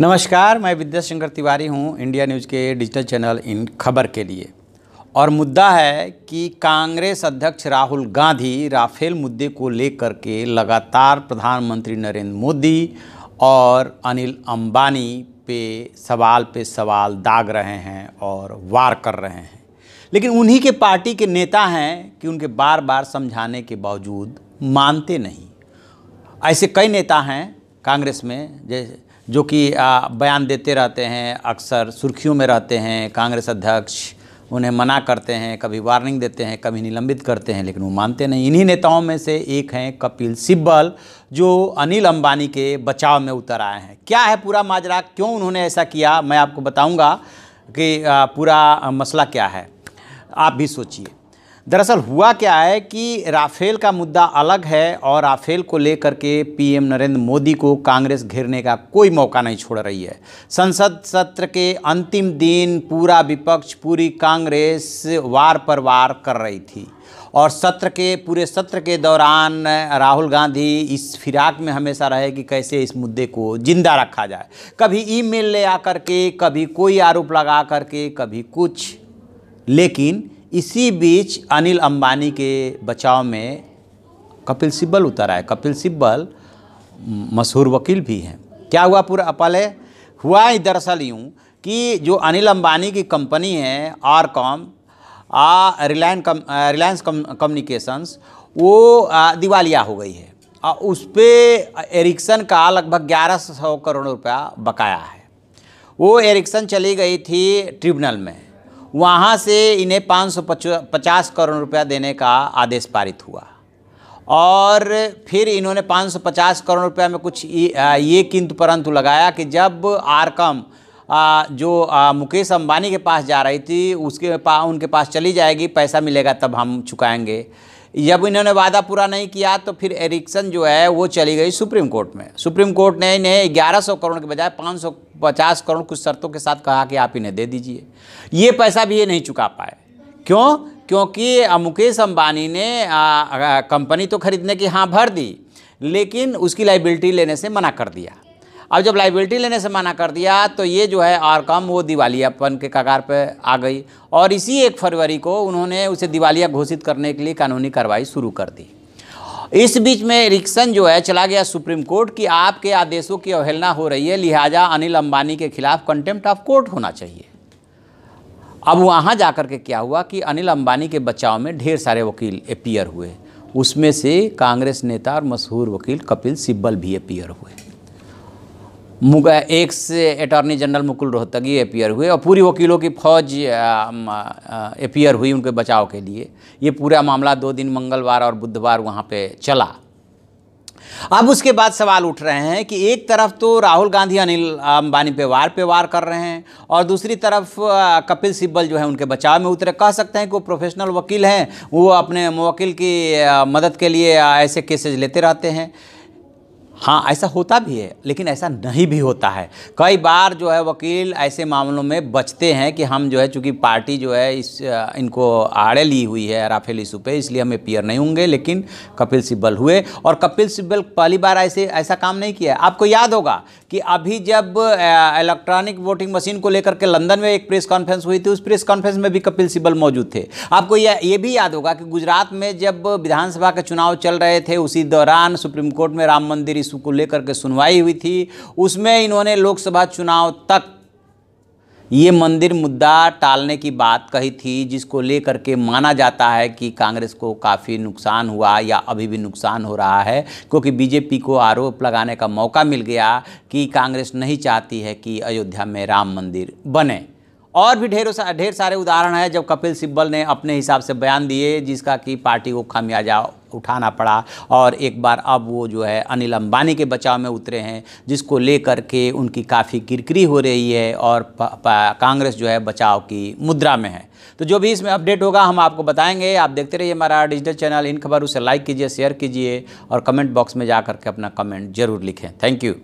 नमस्कार, मैं विद्याशंकर तिवारी हूं इंडिया न्यूज़ के डिजिटल चैनल इन खबर के लिए। और मुद्दा है कि कांग्रेस अध्यक्ष राहुल गांधी राफेल मुद्दे को लेकर के लगातार प्रधानमंत्री नरेंद्र मोदी और अनिल अंबानी पे सवाल दाग रहे हैं और वार कर रहे हैं। लेकिन उन्हीं के पार्टी के नेता हैं कि उनके बार बार समझाने के बावजूद मानते नहीं। ऐसे कई नेता हैं कांग्रेस में जो कि बयान देते रहते हैं, अक्सर सुर्खियों में रहते हैं। कांग्रेस अध्यक्ष उन्हें मना करते हैं, कभी वार्निंग देते हैं, कभी निलंबित करते हैं, लेकिन वो मानते नहीं। इन्हीं नेताओं में से एक हैं कपिल सिब्बल, जो अनिल अंबानी के बचाव में उतर आए हैं। क्या है पूरा माजरा, क्यों उन्होंने ऐसा किया, मैं आपको बताऊंगा कि पूरा मसला क्या है। आप भी सोचिए। दरअसल हुआ क्या है कि राफेल का मुद्दा अलग है और राफेल को लेकर के पीएम नरेंद्र मोदी को कांग्रेस घेरने का कोई मौका नहीं छोड़ रही है। संसद सत्र के अंतिम दिन पूरा विपक्ष, पूरी कांग्रेस वार पर वार कर रही थी और पूरे सत्र के दौरान राहुल गांधी इस फिराक में हमेशा रहे कि कैसे इस मुद्दे को जिंदा रखा जाए। कभी ईमेल ले आकर के, कभी कोई आरोप लगा करके, कभी कुछ। लेकिन इसी बीच अनिल अंबानी के बचाव में कपिल सिब्बल उतर आए। कपिल सिब्बल मशहूर वकील भी हैं। क्या हुआ पूरा पहले हुआ ही दरअसल यूँ कि जो अनिल अंबानी की कंपनी है आरकॉम, रिलायंस कम्युनिकेशंस, वो दिवालिया हो गई है। उस पर एरिक्सन का लगभग 1100 करोड़ रुपया बकाया है। वो एरिक्सन चली गई थी ट्रिब्यूनल में, वहाँ से इन्हें 550 करोड़ रुपया देने का आदेश पारित हुआ और फिर इन्होंने 550 करोड़ रुपया में कुछ ये किंतु परंतु लगाया कि जब आरकॉम जो मुकेश अंबानी के पास जा रही थी उनके पास चली जाएगी, पैसा मिलेगा तब हम चुकाएंगे। जब इन्होंने वादा पूरा नहीं किया तो फिर एरिक्सन जो है वो चली गई सुप्रीम कोर्ट में। सुप्रीम कोर्ट ने इन्हें 1100 करोड़ के बजाय 550 करोड़ कुछ शर्तों के साथ कहा कि आप इन्हें दे दीजिए। ये पैसा भी ये नहीं चुका पाए। क्यों? क्योंकि मुकेश अंबानी ने कंपनी तो खरीदने की हाँ भर दी, लेकिन उसकी लाइबिलिटी लेने से मना कर दिया। अब जब लाइबिलिटी लेने से मना कर दिया तो ये जो है आरकॉम वो दिवालियापन के कगार पे आ गई और इसी 1 फरवरी को उन्होंने उसे दिवालिया घोषित करने के लिए कानूनी कार्रवाई शुरू कर दी। इस बीच में एरिक्सन जो है चला गया सुप्रीम कोर्ट कि आपके आदेशों की अवहेलना हो रही है, लिहाजा अनिल अंबानी के खिलाफ कंटेम्प्ट ऑफ कोर्ट होना चाहिए। अब वहाँ जाकर के क्या हुआ कि अनिल अंबानी के बचाव में ढेर सारे वकील अपीयर हुए। उसमें से कांग्रेस नेता और मशहूर वकील कपिल सिब्बल भी अपीयर हुए। X attorney general Mukul Rohatgi appear हुए और पूरी वकीलों की फौज अपीयर हुई उनके बचाव के लिए। ये पूरा मामला 2 दिन मंगलवार और बुधवार वहाँ पे चला। अब उसके बाद सवाल उठ रहे हैं कि एक तरफ तो राहुल गांधी अनिल अंबानी पे वार कर रहे हैं और दूसरी तरफ कपिल सिब्बल जो है उनके बचाव में उतरे। कह सकते हैं कि वो प्रोफेशनल वकील हैं, वो अपने मुवक्किल की मदद के लिए ऐसे केसेज लेते रहते हैं। हाँ, ऐसा होता भी है, लेकिन ऐसा नहीं भी होता है। कई बार जो है वकील ऐसे मामलों में बचते हैं कि हम जो है चूँकि पार्टी जो है इनको आड़े ली हुई है राफेल इशू पे, इसलिए हम अपीयर नहीं होंगे। लेकिन कपिल सिब्बल हुए और कपिल सिब्बल पहली बार ऐसा काम नहीं किया है। आपको याद होगा कि अभी जब इलेक्ट्रॉनिक वोटिंग मशीन को लेकर के लंदन में एक प्रेस कॉन्फ्रेंस हुई थी, उस प्रेस कॉन्फ्रेंस में भी कपिल सिब्बल मौजूद थे। आपको ये भी याद होगा कि गुजरात में जब विधानसभा के चुनाव चल रहे थे, उसी दौरान सुप्रीम कोर्ट में राम मंदिर इशू को लेकर के सुनवाई हुई थी। उसमें इन्होंने लोकसभा चुनाव तक ये मंदिर मुद्दा टालने की बात कही थी, जिसको लेकर के माना जाता है कि कांग्रेस को काफ़ी नुकसान हुआ या अभी भी नुकसान हो रहा है, क्योंकि बीजेपी को आरोप लगाने का मौका मिल गया कि कांग्रेस नहीं चाहती है कि अयोध्या में राम मंदिर बने। और भी ढेर सारे उदाहरण हैं जब कपिल सिब्बल ने अपने हिसाब से बयान दिए, जिसका कि पार्टी को खामियाजा उठाना पड़ा। और एक बार अब वो जो है अनिल अंबानी के बचाव में उतरे हैं, जिसको लेकर के उनकी काफ़ी किरकिरी हो रही है और कांग्रेस जो है बचाव की मुद्रा में है। तो जो भी इसमें अपडेट होगा हम आपको बताएंगे। आप देखते रहिए हमारा डिजिटल चैनल इन खबर। उसे लाइक कीजिए, शेयर कीजिए और कमेंट बॉक्स में जा कर के अपना कमेंट जरूर लिखें। Thank you.